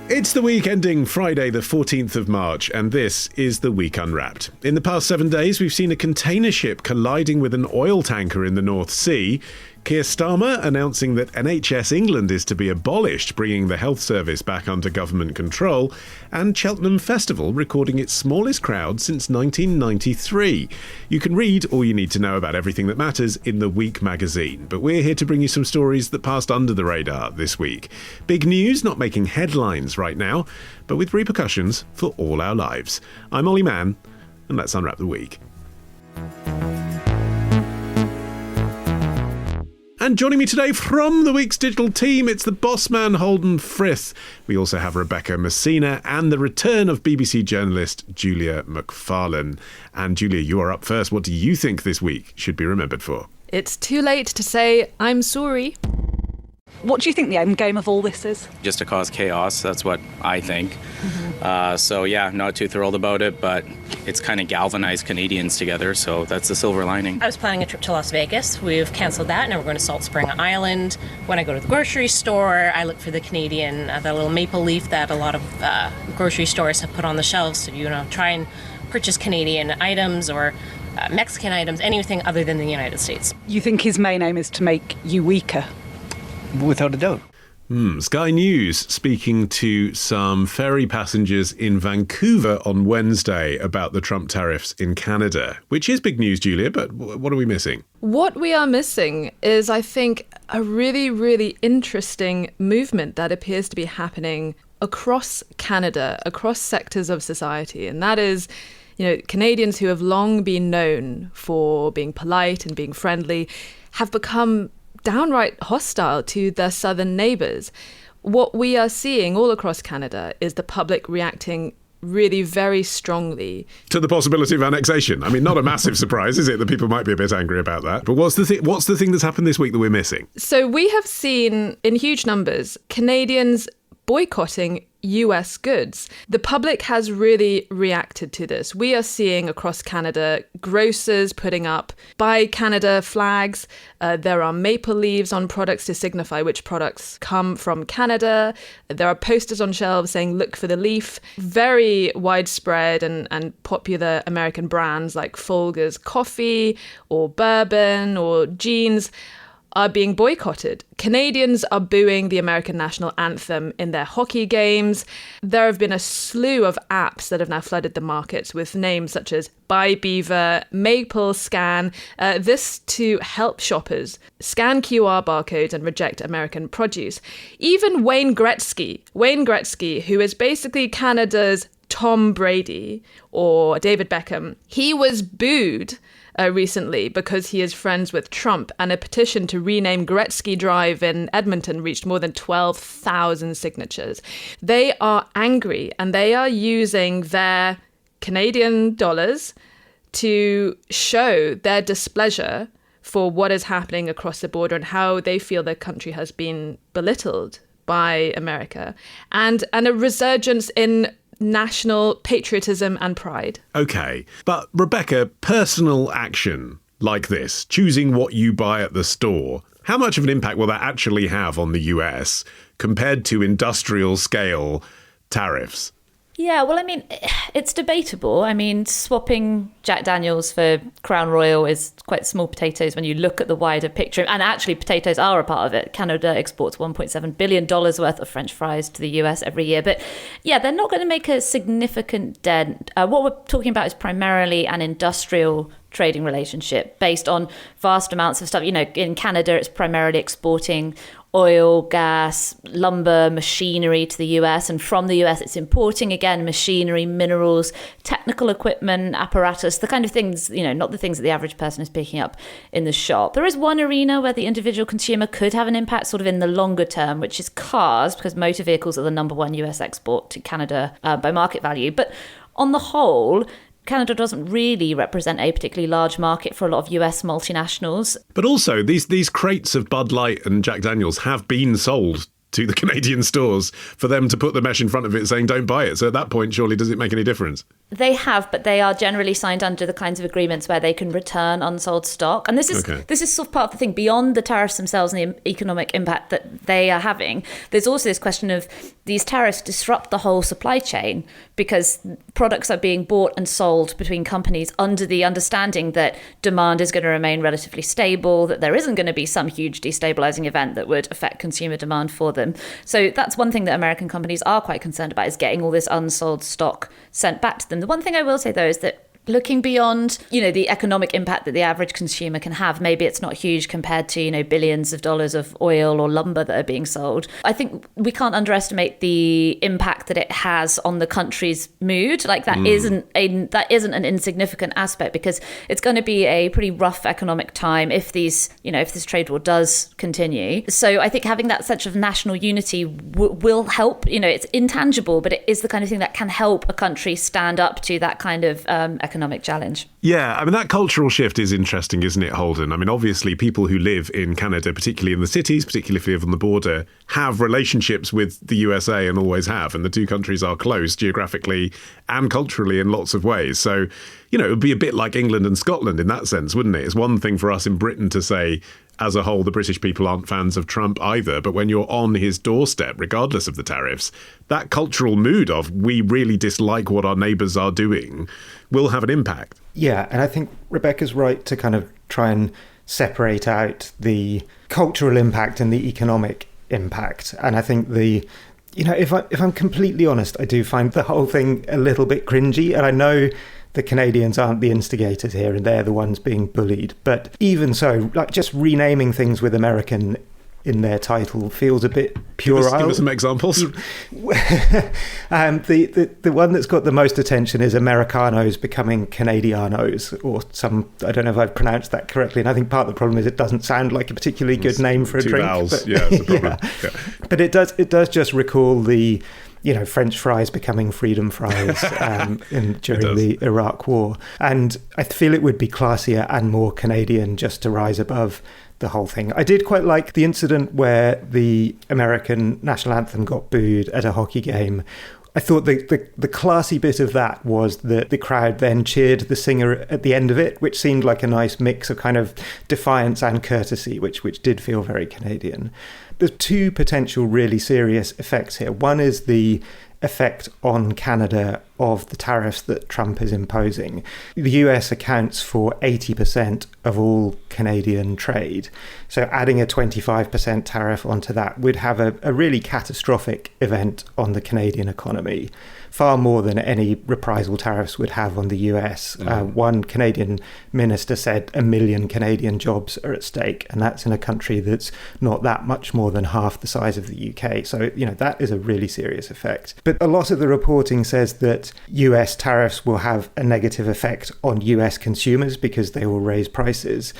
It's the week ending Friday the 14th of March, and this is The Week Unwrapped. In the past 7 days, we've seen a container ship colliding with an oil tanker in the North Sea, Keir Starmer announcing that NHS England is to be abolished, bringing the health service back under government control, and Cheltenham Festival recording its smallest crowd since 1993. You can read all you need to know about everything that matters in The Week magazine, but we're here to bring you some stories that passed under the radar this week. Big news not making headlines right now, but with repercussions for all our lives. I'm Olly Mann, and let's unwrap the week. And joining me today from the week's digital team, it's the boss man Holden Frith. We also have Rebecca Messina and the return of BBC journalist Julia Macfarlane. And Julia, you are up first. What do you think this week should be remembered for? It's too late to say I'm sorry. What do you think the end game of all this is? Just to cause chaos, that's what I think. Not too thrilled about it, but it's kind of galvanized Canadians together, so that's the silver lining. I was planning a trip to Las Vegas. We've cancelled that. Now we're going to Salt Spring Island. When I go to the grocery store, I look for the Canadian, the little maple leaf that a lot of grocery stores have put on the shelves. So, try and purchase Canadian items or Mexican items, anything other than the United States. You think his main aim is to make you weaker? Without a doubt. Sky News speaking to some ferry passengers in Vancouver on Wednesday about the Trump tariffs in Canada, which is big news, Julia, but what are we missing? What we are missing is, I think, a really, really interesting movement that appears to be happening across Canada, across sectors of society, and that is Canadians who have long been known for being polite and being friendly have become downright hostile to their southern neighbours. What we are seeing all across Canada is the public reacting really very strongly to the possibility of annexation. I mean, not a massive surprise, is it, that people might be a bit angry about that? But what's the thing that's happened this week that we're missing? So we have seen in huge numbers Canadians boycotting US goods. The public has really reacted to this. We are seeing across Canada grocers putting up Buy Canada flags. There are maple leaves on products to signify which products come from Canada. There are posters on shelves saying, look for the leaf. Very widespread and popular American brands like Folgers coffee or bourbon or jeans are being boycotted. Canadians are booing the American national anthem in their hockey games. There have been a slew of apps that have now flooded the markets with names such as Buy Beaver, Maple Scan, this to help shoppers scan QR barcodes and reject American produce. Even Wayne Gretzky, who is basically Canada's Tom Brady or David Beckham, he was booed recently because he is friends with Trump, and a petition to rename Gretzky Drive in Edmonton reached more than 12,000 signatures. They are angry and they are using their Canadian dollars to show their displeasure for what is happening across the border and how they feel their country has been belittled by America, and a resurgence in national patriotism and pride. Okay, but Rebecca, personal action like this, choosing what you buy at the store, how much of an impact will that actually have on the US compared to industrial scale tariffs? Yeah, well, I mean, it's debatable. I mean, swapping Jack Daniels for Crown Royal is quite small potatoes when you look at the wider picture. And actually, potatoes are a part of it. Canada exports $1.7 billion worth of French fries to the US every year. But yeah, they're not going to make a significant dent. What we're talking about is primarily an industrial trading relationship based on vast amounts of stuff. In Canada, it's primarily exporting oil, gas, lumber, machinery to the US. And from the US, it's importing, again, machinery, minerals, technical equipment, apparatus, the kind of things, not the things that the average person is picking up in the shop. There is one arena where the individual consumer could have an impact sort of in the longer term, which is cars, because motor vehicles are the number one US export to Canada by market value. But on the whole, Canada doesn't really represent a particularly large market for a lot of US multinationals. But also, these crates of Bud Light and Jack Daniels have been sold to the Canadian stores for them to put the mesh in front of it saying don't buy it. So at that point, surely, does it make any difference? They have, but they are generally signed under the kinds of agreements where they can return unsold stock. And this is sort of part of the thing. Beyond the tariffs themselves and the economic impact that they are having, there's also this question of these tariffs disrupt the whole supply chain because products are being bought and sold between companies under the understanding that demand is going to remain relatively stable, that there isn't going to be some huge destabilizing event that would affect consumer demand for them. So that's one thing that American companies are quite concerned about, is getting all this unsold stock sent back to them. The one thing I will say, though, is that looking beyond, the economic impact that the average consumer can have, maybe it's not huge compared to, billions of dollars of oil or lumber that are being sold. I think we can't underestimate the impact that it has on the country's mood. Like that isn't an insignificant aspect, because it's going to be a pretty rough economic time if these, if this trade war does continue. So I think having that sense of national unity will help. It's intangible, but it is the kind of thing that can help a country stand up to that kind of economic challenge. Yeah, I mean, that cultural shift is interesting, isn't it, Holden? I mean, obviously, people who live in Canada, particularly in the cities, particularly if you live on the border, have relationships with the USA and always have. And the two countries are close geographically and culturally in lots of ways. So, it would be a bit like England and Scotland in that sense, wouldn't it? It's one thing for us in Britain to say, as a whole, the British people aren't fans of Trump either. But when you're on his doorstep, regardless of the tariffs, that cultural mood of we really dislike what our neighbours are doing will have an impact. Yeah, and I think Rebecca's right to kind of try and separate out the cultural impact and the economic impact. And I think if I'm completely honest, I do find the whole thing a little bit cringy. And I know the Canadians aren't the instigators here and they're the ones being bullied. But even so, like just renaming things with American in their title feels a bit puerile. Give us some examples. The one that's got the most attention is Americanos becoming Canadianos, or some, I don't know if I've pronounced that correctly. And I think part of the problem is it doesn't sound like a particularly good name for a two drink. Vowels. But, yeah, that's the problem. Yeah. But it does just recall the French fries becoming freedom fries during the Iraq War. And I feel it would be classier and more Canadian just to rise above the whole thing. I did quite like the incident where the American national anthem got booed at a hockey game. I thought the classy bit of that was that the crowd then cheered the singer at the end of it, which seemed like a nice mix of kind of defiance and courtesy, which did feel very Canadian. There's two potential really serious effects here. One is the effect on Canada of the tariffs that Trump is imposing. The US accounts for 80% of all Canadian trade. So adding a 25% tariff onto that would have a really catastrophic event on the Canadian economy, far more than any reprisal tariffs would have on the US. One Canadian minister said 1 million Canadian jobs are at stake, and that's in a country that's not that much more than half the size of the UK. So, that is a really serious effect. But a lot of the reporting says that US tariffs will have a negative effect on US consumers because they will raise prices.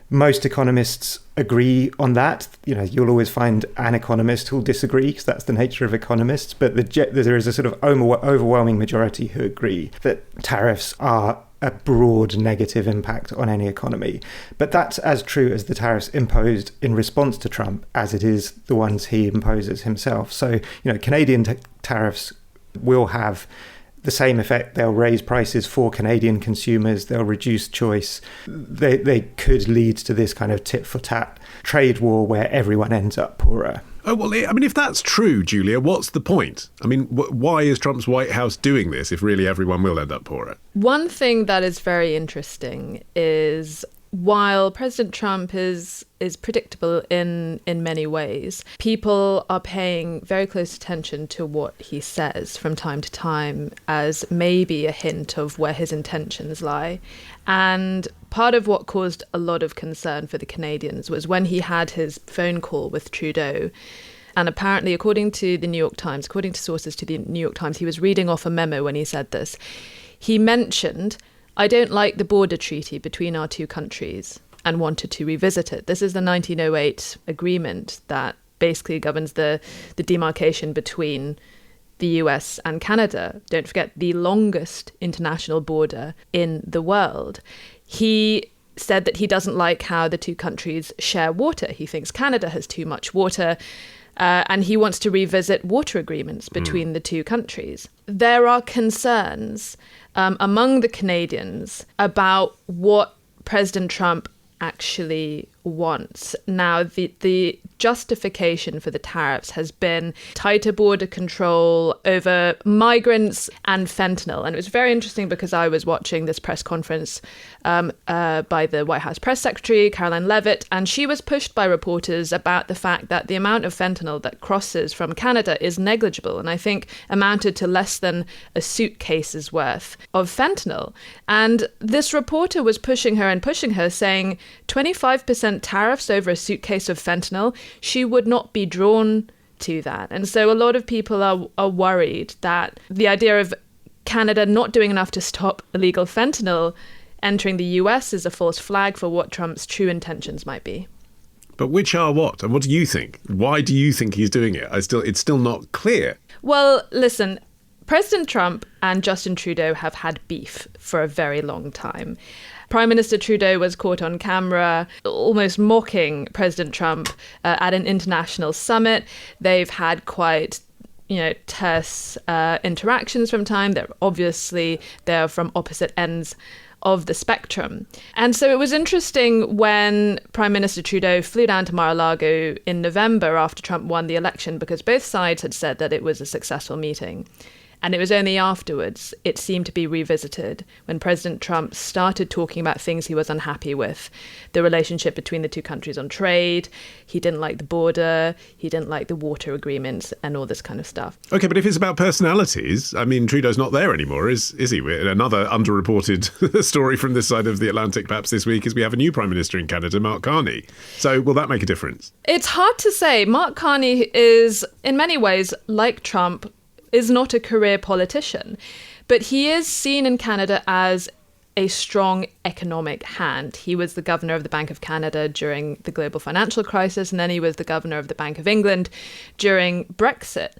Most economists agree on that. You'll always find an economist who'll disagree, because that's the nature of economists. But there is a sort of overwhelming majority who agree that tariffs are a broad negative impact on any economy. But that's as true as the tariffs imposed in response to Trump as it is the ones he imposes himself. So, Canadian tariffs will have the same effect. They'll raise prices for Canadian consumers. They'll reduce choice. They could lead to this kind of tit-for-tat trade war where everyone ends up poorer. Oh, well, I mean, if that's true, Julia, what's the point? I mean, why is Trump's White House doing this if really everyone will end up poorer? One thing that is very interesting is while President Trump is predictable in many ways, people are paying very close attention to what he says from time to time as maybe a hint of where his intentions lie. And part of what caused a lot of concern for the Canadians was when he had his phone call with Trudeau. And apparently, according to the New York Times, according to sources to the New York Times, he was reading off a memo when he said this. He mentioned, "I don't like the border treaty between our two countries," and wanted to revisit it. This is the 1908 agreement that basically governs the demarcation between the US and Canada. Don't forget, the longest international border in the world. He said that he doesn't like how the two countries share water. He thinks Canada has too much water. and he wants to revisit water agreements between the two countries. There are concerns among the Canadians about what President Trump actually wants. Now, the justification for the tariffs has been tighter border control over migrants and fentanyl. And it was very interesting because I was watching this press conference by the White House press secretary, Caroline Leavitt, and she was pushed by reporters about the fact that the amount of fentanyl that crosses from Canada is negligible, and I think amounted to less than a suitcase's worth of fentanyl. And this reporter was pushing her, saying 25% tariffs over a suitcase of fentanyl, she would not be drawn to that. And so a lot of people are worried that the idea of Canada not doing enough to stop illegal fentanyl entering the US is a false flag for what Trump's true intentions might be. But which are what? And what do you think? Why do you think he's doing it? It's still not clear. Well, listen, President Trump and Justin Trudeau have had beef for a very long time. Prime Minister Trudeau was caught on camera almost mocking President Trump at an international summit. They've had quite terse interactions from time. They're from opposite ends of the spectrum. And so it was interesting when Prime Minister Trudeau flew down to Mar-a-Lago in November after Trump won the election, because both sides had said that it was a successful meeting. And it was only afterwards it seemed to be revisited when President Trump started talking about things he was unhappy with. The relationship between the two countries on trade. He didn't like the border. He didn't like the water agreements and all this kind of stuff. OK, but if it's about personalities, I mean, Trudeau's not there anymore, is he? Another underreported story from this side of the Atlantic perhaps this week is we have a new Prime Minister in Canada, Mark Carney. So will that make a difference? It's hard to say. Mark Carney is, in many ways, like Trump, is not a career politician, but he is seen in Canada as a strong economic hand. He was the governor of the Bank of Canada during the global financial crisis, and then he was the governor of the Bank of England during Brexit.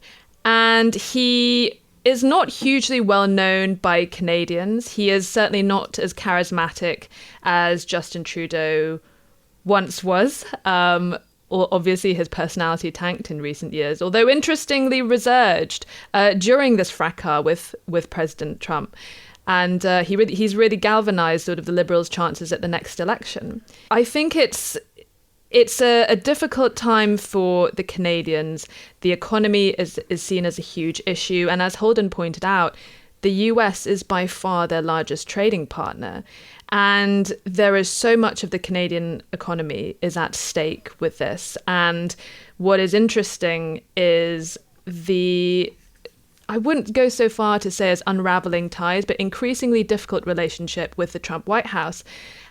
And he is not hugely well known by Canadians. He is certainly not as charismatic as Justin Trudeau once was. Obviously, his personality tanked in recent years, although interestingly resurged during this fracas with President Trump. And he's really galvanized sort of the Liberals' chances at the next election. I think it's a difficult time for the Canadians. The economy is seen as a huge issue. And as Holden pointed out, the US is by far their largest trading partner. And there is so much of the Canadian economy is at stake with this. And what is interesting is I wouldn't go so far to say as unraveling ties, but increasingly difficult relationship with the Trump White House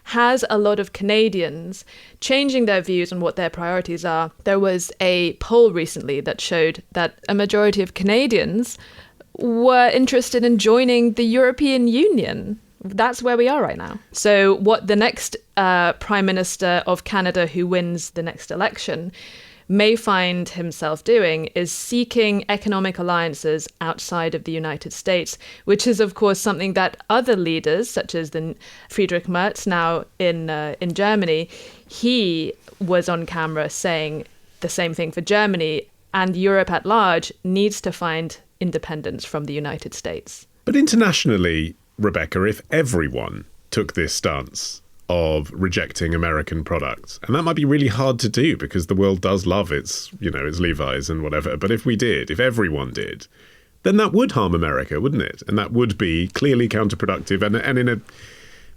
has a lot of Canadians changing their views on what their priorities are. There was a poll recently that showed that a majority of Canadians were interested in joining the European Union. That's where we are right now. So what the next Prime Minister of Canada who wins the next election may find himself doing is seeking economic alliances outside of the United States, which is, of course, something that other leaders, such as the Friedrich Merz now in Germany, he was on camera saying the same thing for Germany, and Europe at large needs to find independence from the United States. But internationally, Rebecca, if everyone took this stance of rejecting American products, and that might be really hard to do because the world does love its Levi's and whatever, but if everyone did, then that would harm America, wouldn't it? And that would be clearly counterproductive and in a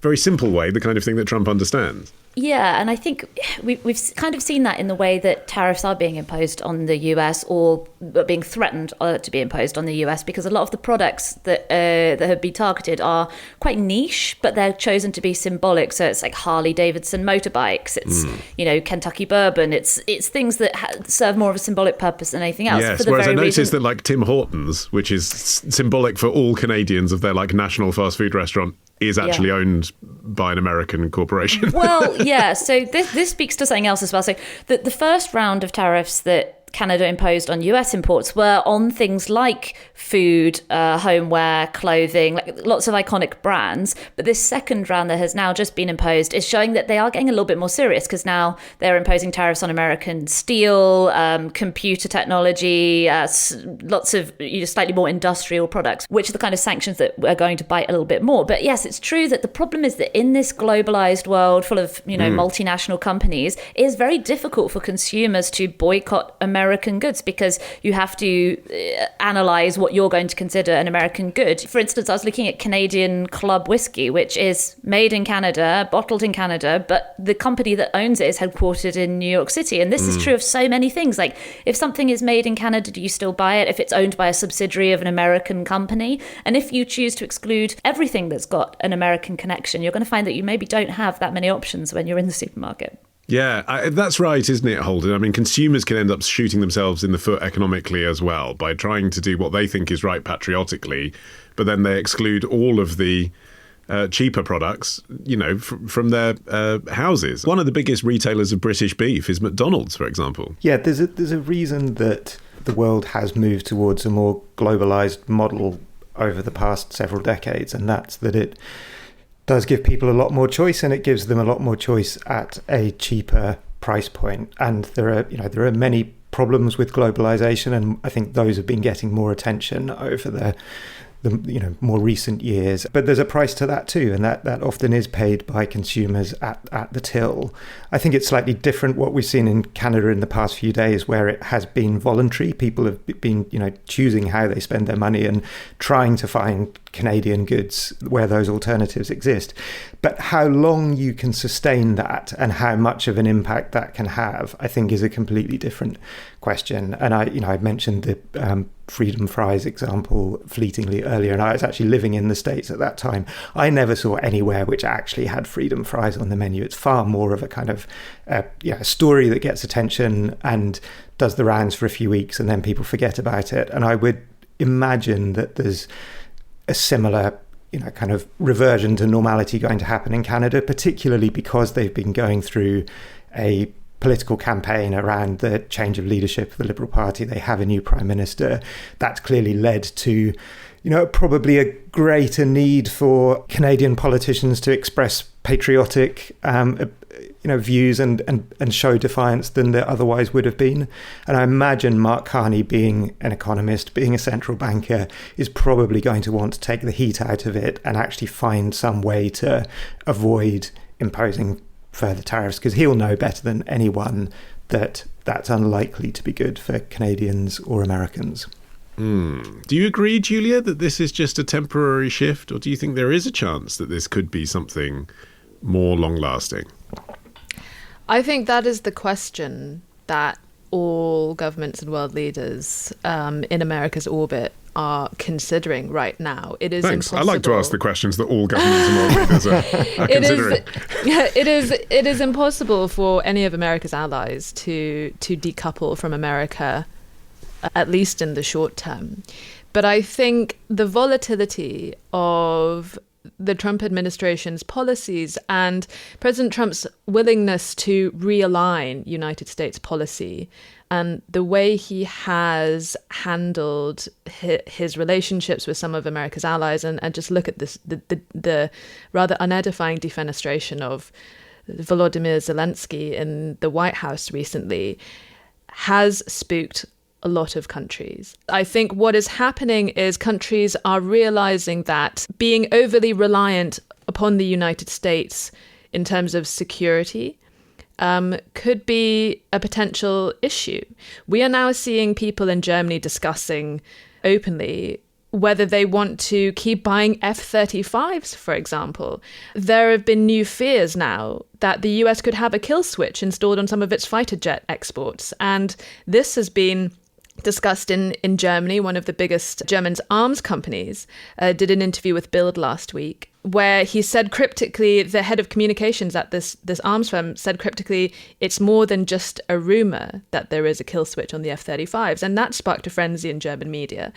very simple way, the kind of thing that Trump understands. Yeah, and I think we've kind of seen that in the way that tariffs are being imposed on the US or being threatened to be imposed on the US, because a lot of the products that have been targeted are quite niche, but they're chosen to be symbolic. So it's like Harley Davidson motorbikes, it's Kentucky bourbon, it's things that serve more of a symbolic purpose than anything else. Yes, whereas I noticed that like Tim Hortons, which is symbolic for all Canadians of their like national fast food restaurant, is actually owned by an American corporation. Well, yeah, so this speaks to something else as well. So the first round of tariffs that Canada imposed on US imports were on things like food, homeware, clothing, like lots of iconic brands. But this second round that has now just been imposed is showing that they are getting a little bit more serious, because now they're imposing tariffs on American steel, computer technology, lots of slightly more industrial products, which are the kind of sanctions that are going to bite a little bit more. But yes, it's true that the problem is that in this globalized world full of multinational companies, it is very difficult for consumers to boycott American goods, because you have to analyze what you're going to consider an American good. For instance, I was looking at Canadian Club whiskey, which is made in Canada, bottled in Canada, but the company that owns it is headquartered in New York City. And this is true of so many things. Like, if something is made in Canada, do you still buy it if it's owned by a subsidiary of an American company? And if you choose to exclude everything that's got an American connection, you're going to find that you maybe don't have that many options when you're in the supermarket. Yeah, that's right, isn't it, Holden? I mean, consumers can end up shooting themselves in the foot economically as well by trying to do what they think is right patriotically, but then they exclude all of the cheaper products, from their houses. One of the biggest retailers of British beef is McDonald's, for example. Yeah, there's a reason that the world has moved towards a more globalized model over the past several decades, and that's that it does give people a lot more choice, and it gives them a lot more choice at a cheaper price point. And there are many problems with globalization, and I think those have been getting more attention over the more recent years. But there's a price to that too, and that often is paid by consumers at the till. I think it's slightly different what we've seen in Canada in the past few days, where it has been voluntary. People have been choosing how they spend their money and trying to find Canadian goods where those alternatives exist. But how long you can sustain that and how much of an impact that can have, I think, is a completely different question. And I mentioned the Freedom Fries example fleetingly earlier, and I was actually living in the States at that time. I never saw anywhere which actually had Freedom Fries on the menu. It's far more of a kind of a story that gets attention and does the rounds for a few weeks, and then people forget about it. And I would imagine that there's a similar kind of reversion to normality going to happen in Canada, particularly because they've been going through a political campaign around the change of leadership of the Liberal Party. They have a new Prime Minister. That's clearly led to, probably a greater need for Canadian politicians to express patriotic views and show defiance than there otherwise would have been. And I imagine Mark Carney, being an economist, being a central banker, is probably going to want to take the heat out of it and actually find some way to avoid imposing further tariffs, because he'll know better than anyone that that's unlikely to be good for Canadians or Americans. Do you agree, Julia, that this is just a temporary shift, or do you think there is a chance that this could be something more long-lasting? I think that is the question that all governments and world leaders in America's orbit are considering right now. It is Thanks. impossible. I like to ask the questions that all governments and world leaders are considering. It is impossible for any of America's allies to decouple from America, at least in the short term. But I think the volatility of the Trump administration's policies and President Trump's willingness to realign United States policy and the way he has handled his relationships with some of America's allies, and just look at this, the rather unedifying defenestration of Volodymyr Zelensky in the White House recently, has spooked a lot of countries. I think what is happening is countries are realizing that being overly reliant upon the United States in terms of security could be a potential issue. We are now seeing people in Germany discussing openly whether they want to keep buying F-35s, for example. There have been new fears now that the US could have a kill switch installed on some of its fighter jet exports. And this has been discussed in Germany. One of the biggest German arms companies did an interview with Bild last week, where he said cryptically, the head of communications at this arms firm said cryptically, it's more than just a rumor that there is a kill switch on the F-35s. And that sparked a frenzy in German media.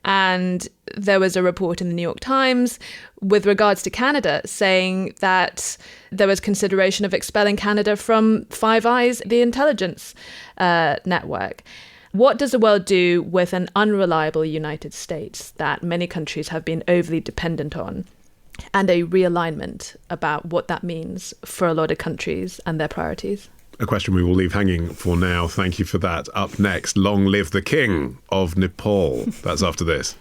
And there was a report in the New York Times with regards to Canada saying that there was consideration of expelling Canada from Five Eyes, the intelligence network. What does the world do with an unreliable United States that many countries have been overly dependent on? And a realignment about what that means for a lot of countries and their priorities. A question we will leave hanging for now. Thank you for that. Up next, long live the King of Nepal. That's after this.